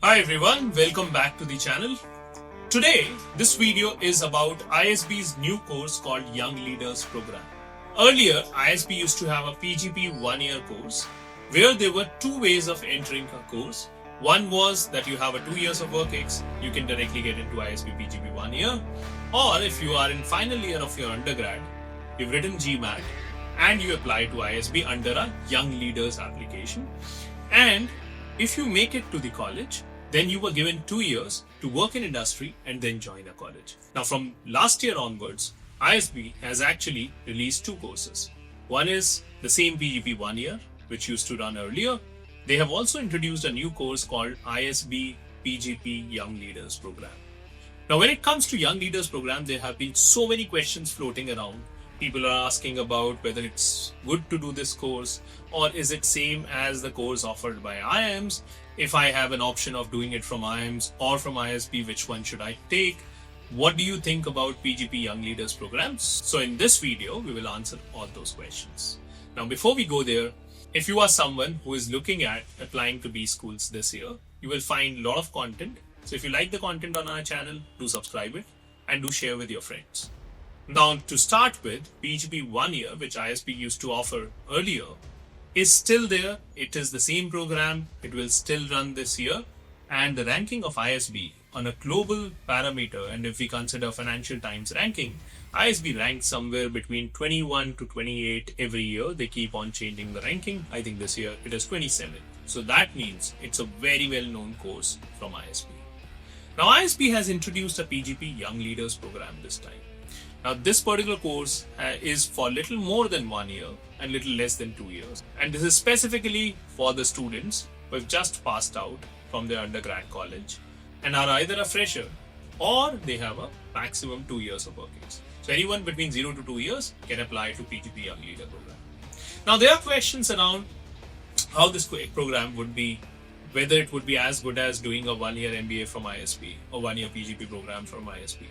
Hi everyone, welcome back to the channel. Today, this video is about ISB's new course called Young Leaders Program. Earlier, ISB used to have a PGP one-year course where there were two ways of entering a course. One was that you have a 2 years of work ex, you can directly get into ISB PGP 1 year. Or if you are in final year of your undergrad, you've written GMAT and you apply to ISB under a Young Leaders application. And if you make it to the college, then you were given 2 years to work in industry and then join a college. Now from last year onwards, ISB has actually released two courses. One is the same PGP 1 year, which used to run earlier. They have also introduced a new course called ISB PGP Young Leaders Program. Now when it comes to Young Leaders Program, there have been so many questions floating around. People are asking about whether it's good to do this course or is it same as the course offered by IIMs. If I have an option of doing it from IIMs or from ISB, which one should I take? What do you think about PGP Young Leaders Programs? So in this video, we will answer all those questions. Now before we go there, if you are someone who is looking at applying to B schools this year, you will find a lot of content. So if you like the content on our channel, do subscribe it and do share with your friends. Now to start with, PGP 1 year, which ISB used to offer earlier, is still there. It is the same program. It will still run this year. And the ranking of ISB on a global parameter, and if we consider Financial Times ranking, ISB ranks somewhere between 21 to 28 every year. They keep on changing the ranking. I think this year it is 27. So that means it's a very well-known course from ISB. Now ISB has introduced a PGP Young Leaders Program this time. Now this particular course is for little more than 1 year and little less than 2 years. And this is specifically for the students who have just passed out from their undergrad college and are either a fresher or they have a maximum 2 years of work ex. So anyone between 0 to 2 years can apply to PGP Young Leader Program. Now there are questions around how this program would be, whether it would be as good as doing a 1 year MBA from ISB or 1 year PGP program from ISB.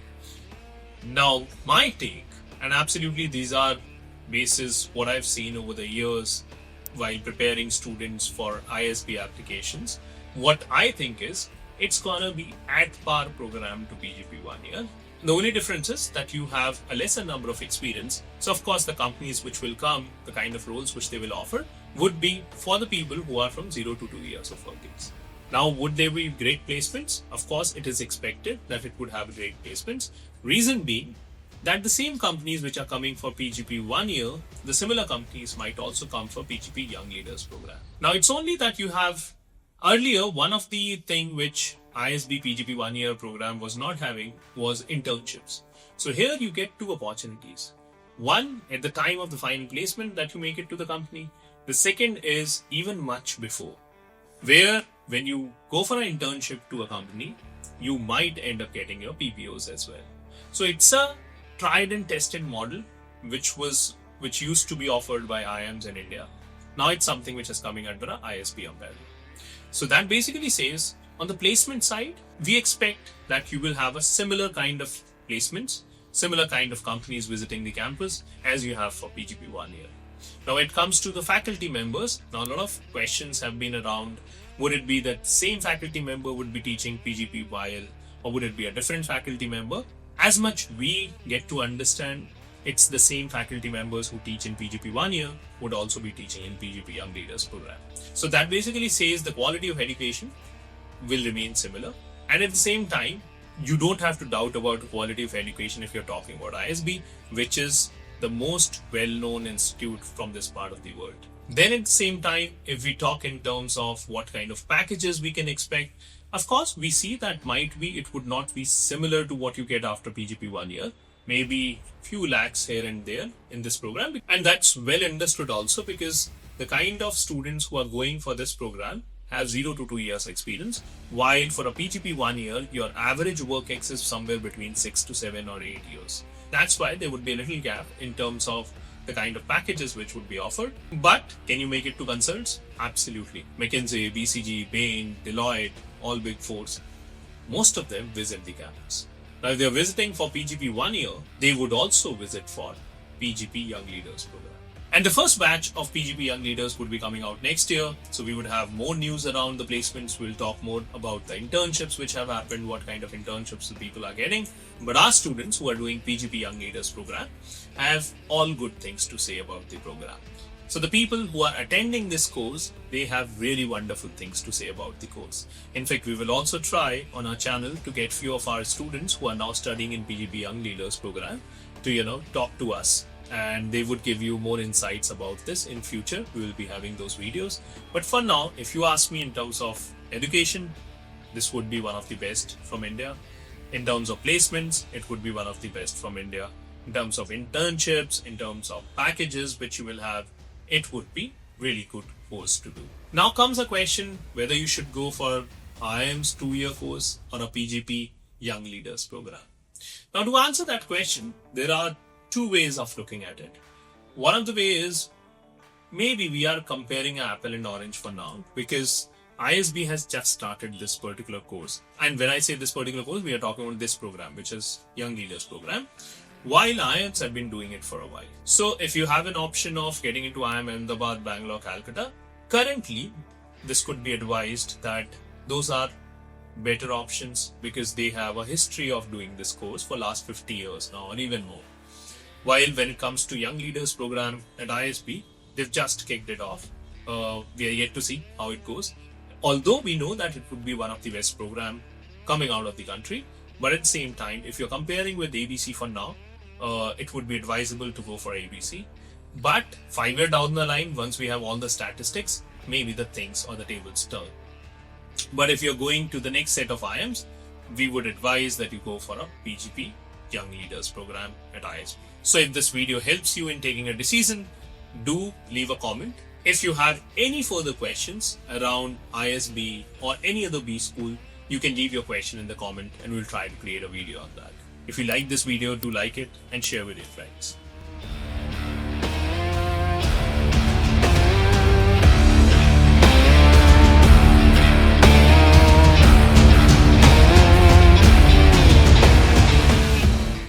Now, my take, and absolutely these are basis what I've seen over the years while preparing students for ISB applications, what I think is it's gonna be at par program to PGP 1 year. The only difference is that you have a lesser number of experience. So of course the companies which will come, the kind of roles which they will offer would be for the people who are from 0 to 2 years of work ex. Now, would there be great placements? Of course, it is expected that it would have great placements. Reason being that the same companies which are coming for PGP 1 year, the similar companies might also come for PGP Young Leaders Program. Now, it's only that you have earlier, one of the thing which ISB PGP 1 year program was not having was internships. So here you get two opportunities. One, at the time of the final placement that you make it to the company. The second is even much before, where when you go for an internship to a company, you might end up getting your PPOs as well. So it's a tried and tested model which used to be offered by IIMs in India. Now it's something which is coming under a ISB umbrella. So that basically says on the placement side, we expect that you will have a similar kind of placements, similar kind of companies visiting the campus as you have for PGP 1 year. Now when it comes to the faculty members, now a lot of questions have been around, would it be that same faculty member would be teaching PGP YL or would it be a different faculty member? As much we get to understand, it's the same faculty members who teach in PGP 1 year would also be teaching in PGP Young Leaders Program. So that basically says the quality of education will remain similar. And at the same time, you don't have to doubt about the quality of education if you're talking about ISB, which is the most well-known institute from this part of the world. Then at the same time, if we talk in terms of what kind of packages we can expect, of course, we see that it would not be similar to what you get after PGP 1 year, maybe few lakhs here and there in this program. And that's well understood also because the kind of students who are going for this program have 0 to 2 years experience, while for a PGP 1 year, your average work ex is somewhere between 6 to 7 or 8 years. That's why there would be a little gap in terms of the kind of packages which would be offered. But can you make it to consults? Absolutely. McKinsey, BCG, Bain, Deloitte, all big fours, most of them visit the campus. Now if they're visiting for PGP 1 year, they would also visit for PGP Young Leaders Program. And the first batch of PGP Young Leaders would be coming out next year. So we would have more news around the placements. We'll talk more about the internships which have happened, what kind of internships the people are getting. But our students who are doing PGP Young Leaders Program have all good things to say about the program. So the people who are attending this course, they have really wonderful things to say about the course. In fact, we will also try on our channel to get few of our students who are now studying in PGP Young Leaders Program to, talk to us. And they would give you more insights about this in future. We will be having those videos. But for now, if you ask me in terms of education, this would be one of the best from India. In terms of placements, it would be one of the best from India. In terms of internships, in terms of packages which you will have, it would be really good course to do. Now comes a question whether you should go for IIM's 2-year course or a PGP Young Leaders Program. Now to answer that question, there are two ways of looking at it. One of the way is maybe we are comparing apple and orange for now because ISB has just started this particular course. And when I say this particular course, we are talking about this program, which is Young Leaders Program, while IIMs have been doing it for a while. So if you have an option of getting into IIM Ahmedabad, Bangalore, Calcutta, currently this could be advised that those are better options because they have a history of doing this course for last 50 years now or even more. While when it comes to Young Leaders Program at ISB, they've just kicked it off. We are yet to see how it goes. Although we know that it would be one of the best programs coming out of the country, but at the same time, if you're comparing with ABC for now, it would be advisable to go for ABC. But 5 years down the line, once we have all the statistics, maybe the things or the tables turn. But if you're going to the next set of IIMs, we would advise that you go for a PGP Young Leaders Program at ISB. So if this video helps you in taking a decision, do leave a comment. If you have any further questions around ISB or any other B school, you can leave your question in the comment and we'll try to create a video on that. If you like this video, do like it and share with your friends.